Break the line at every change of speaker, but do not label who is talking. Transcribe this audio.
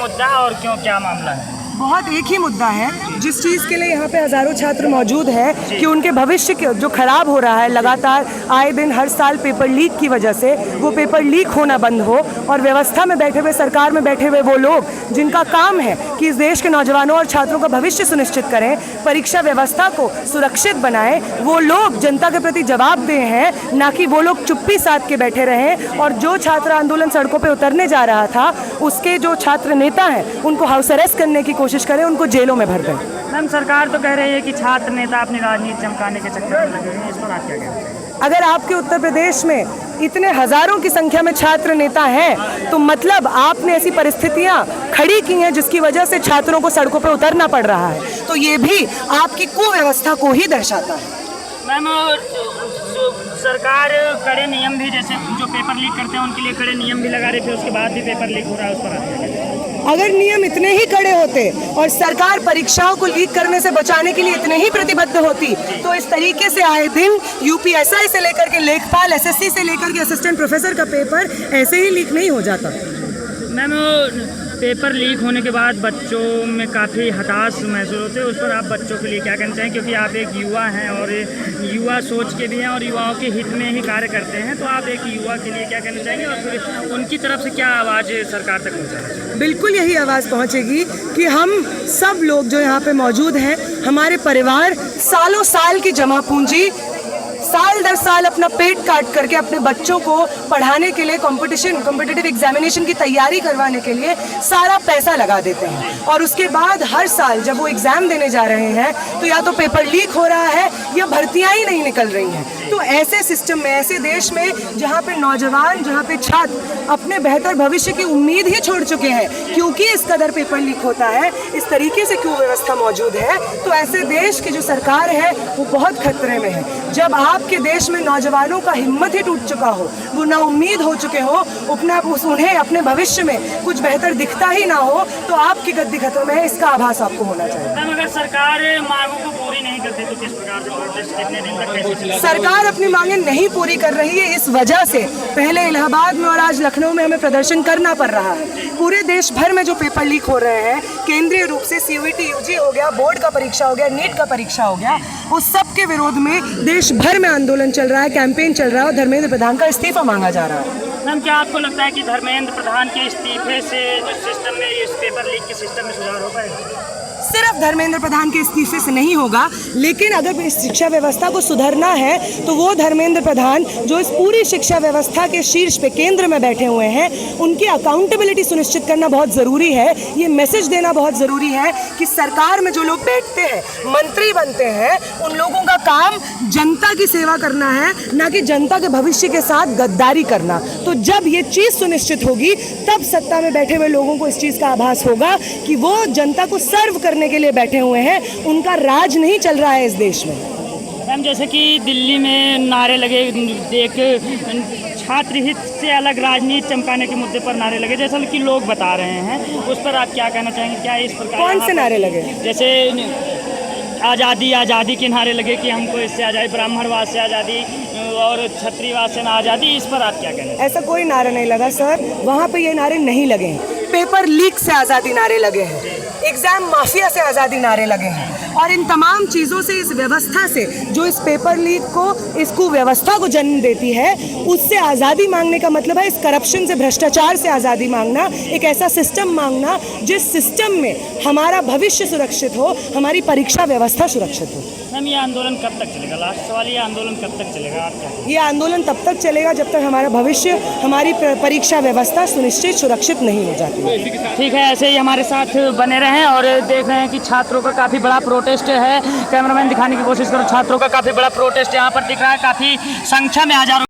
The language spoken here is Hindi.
मुद्दा और क्यों, क्या मामला है?
बहुत एक ही मुद्दा है, जिस चीज़ के लिए यहाँ पे हज़ारों छात्र मौजूद हैं कि उनके भविष्य के जो खराब हो रहा है लगातार आए दिन हर साल पेपर लीक की वजह से, वो पेपर लीक होना बंद हो और व्यवस्था में बैठे हुए, सरकार में बैठे हुए वो लोग जिनका काम है कि इस देश के नौजवानों और छात्रों का भविष्य सुनिश्चित करें, परीक्षा व्यवस्था को सुरक्षित बनाएं, वो लोग जनता के प्रति जवाब दें हैं, ना कि वो लोग चुप्पी साध के बैठे रहें। और जो छात्र आंदोलन सड़कों पर उतरने जा रहा था, उसके जो छात्र नेता हैं उनको हाउस अरेस्ट करने की कोशिश करें, उनको जेलों में भर दें।
मैम, सरकार तो कह रही है कि छात्र नेता अपनी राजनीति चमकाने के चक्कर में लगे हैं, इस पर आप क्या कहते हैं?
अगर आपके उत्तर प्रदेश में इतने हजारों की संख्या में छात्र नेता हैं, तो मतलब आपने ऐसी परिस्थितियां खड़ी की हैं जिसकी वजह से छात्रों को सड़कों पर उतरना पड़ रहा है, तो ये भी आपकी कुव्यवस्था को ही दर्शाता है।
मैम, सरकार कड़े नियम भी, जैसे जो पेपर लीक करते हैं उनके लिए कड़े नियम भी लगा रही थी, उसके बाद भी पेपर लीक हो रहा है, उस पर आप क्या कहते हैं?
अगर नियम इतने ही कड़े होते और सरकार परीक्षाओं को लीक करने से बचाने के लिए इतने ही प्रतिबद्ध होती, तो इस तरीके से आए दिन यूपीएसआई से लेकर के लेखपाल, एसएससी से लेकर के असिस्टेंट प्रोफेसर का पेपर ऐसे ही लीक नहीं हो जाता।
मैम, पेपर लीक होने के बाद बच्चों में काफ़ी हताश महसूस होते हैं, उस पर आप बच्चों के लिए क्या कहना चाहें? क्योंकि आप एक युवा हैं और युवा सोच के भी हैं और युवाओं के हित में ही कार्य करते हैं, तो आप एक युवा के लिए क्या कहना चाहेंगे और फिर उनकी तरफ से क्या आवाज़ सरकार तक पहुँचाना?
बिल्कुल यही आवाज़ पहुंचेगी कि हम सब लोग जो यहाँ पे मौजूद हैं, हमारे परिवार सालों साल की जमा पूंजी, साल दर साल अपना पेट काट करके अपने बच्चों को पढ़ाने के लिए, कॉम्पिटिटिव एग्जामिनेशन की तैयारी करवाने के लिए सारा पैसा लगा देते हैं, और उसके बाद हर साल जब वो एग्ज़ाम देने जा रहे हैं तो या तो पेपर लीक हो रहा है या भर्तियां ही नहीं निकल रही हैं। तो ऐसे सिस्टम में, ऐसे देश में जहाँ पे नौजवान, जहाँ पे छात्र अपने बेहतर भविष्य की उम्मीद ही छोड़ चुके हैं क्योंकि इस कदर पेपर लीक होता है, इस तरीके से क्यों व्यवस्था मौजूद है, तो ऐसे देश की जो सरकार है वो बहुत खतरे में है। जब आपके देश में नौजवानों का हिम्मत ही टूट चुका हो, वो ना उम्मीद हो चुके हो, उन्हें अपने भविष्य में कुछ बेहतर दिखता ही ना हो, तो आपकी गद्दी खत्म है, इसका आभास आपको होना चाहिए।
मैम, अगर सरकार मांगों को पूरी नहीं करती तो किस प्रकार से प्रोटेस्ट, कितने दिन तक कैसे चलेगा?
सरकार अपनी मांगें नहीं पूरी कर रही है, इस वजह से पहले इलाहाबाद में और आज लखनऊ में हमें प्रदर्शन करना पड़ रहा है। पूरे देश भर में जो पेपर लीक हो रहे हैं, केंद्रीय रूप से सीयूईटी, यूजी हो गया, बोर्ड का परीक्षा हो गया, नीट का परीक्षा हो गया, उस सब के विरोध में देश भर में आंदोलन चल रहा है, कैंपेन चल रहा है और धर्मेंद्र प्रधान का इस्तीफा मांगा जा रहा है।
मैम, क्या आपको लगता है कि धर्मेंद्र प्रधान के इस्तीफे से जो सिस्टम में, इस पेपर लीक के सिस्टम में सुधार हो पाएगा?
सिर्फ धर्मेंद्र प्रधान के इस्तीफे से नहीं होगा, लेकिन अगर इस शिक्षा व्यवस्था को सुधारना है तो वो धर्मेंद्र प्रधान जो इस पूरी शिक्षा व्यवस्था के शीर्ष पे, केंद्र में बैठे हुए हैं, उनकी अकाउंटेबिलिटी सुनिश्चित करना बहुत ज़रूरी है। ये मैसेज देना बहुत ज़रूरी है कि सरकार में जो लोग बैठते हैं, मंत्री बनते हैं, उन लोगों का काम जनता की सेवा करना है, ना कि जनता के भविष्य के साथ गद्दारी करना। तो जब ये चीज़ सुनिश्चित होगी, तब सत्ता में बैठे हुए लोगों को इस चीज़ का आभास होगा कि वो जनता को सर्व करने के लिए बैठे हुए हैं, उनका राज नहीं चल रहा है इस देश में।
मैम, जैसे कि दिल्ली में नारे लगे, एक छात्र हित से अलग राजनीति चमकाने के मुद्दे पर नारे लगे, जैसा कि लोग बता रहे हैं, उस पर आप क्या कहना चाहेंगे? क्या इस प्रकार
कौन से नारे लगे?
जैसे आज़ादी आज़ादी के नारे लगे कि हमको इससे आज़ादी, ब्राह्मणवाद से आज़ादी और क्षत्रियवाद से ना आज़ादी, इस पर आप क्या कहना?
ऐसा कोई नारा नहीं लगा सर, वहाँ पे ये नारे नहीं लगे हैं। पेपर लीक से आज़ादी नारे लगे हैं, एग्ज़ाम माफिया से आज़ादी नारे लगे हैं, और इन तमाम चीज़ों से, इस व्यवस्था से जो इस पेपर लीक को, इस कुव्यवस्था को जन्म देती है, उससे आज़ादी मांगने का मतलब है इस करप्शन से, भ्रष्टाचार से आज़ादी मांगना, एक ऐसा सिस्टम मांगना जिस सिस्टम में हमारा भविष्य सुरक्षित हो, हमारी परीक्षा व्यवस्था सुरक्षित हो।
मैम, ये आंदोलन कब तक चलेगा? लास्ट सवाल, ये आंदोलन कब तक चलेगा? आप क्या?
ये आंदोलन तब तक चलेगा जब तक हमारा भविष्य, हमारी परीक्षा व्यवस्था सुनिश्चित, सुरक्षित नहीं हो जाती।
ठीक है, ऐसे ही हमारे साथ बने रहें और देख रहे हैं कि छात्रों का काफ़ी बड़ा प्रोटेस्ट है। कैमरामैन दिखाने की कोशिश करो, छात्रों का काफ़ी बड़ा प्रोटेस्ट यहाँ पर दिख रहा है, काफ़ी संख्या में हजारों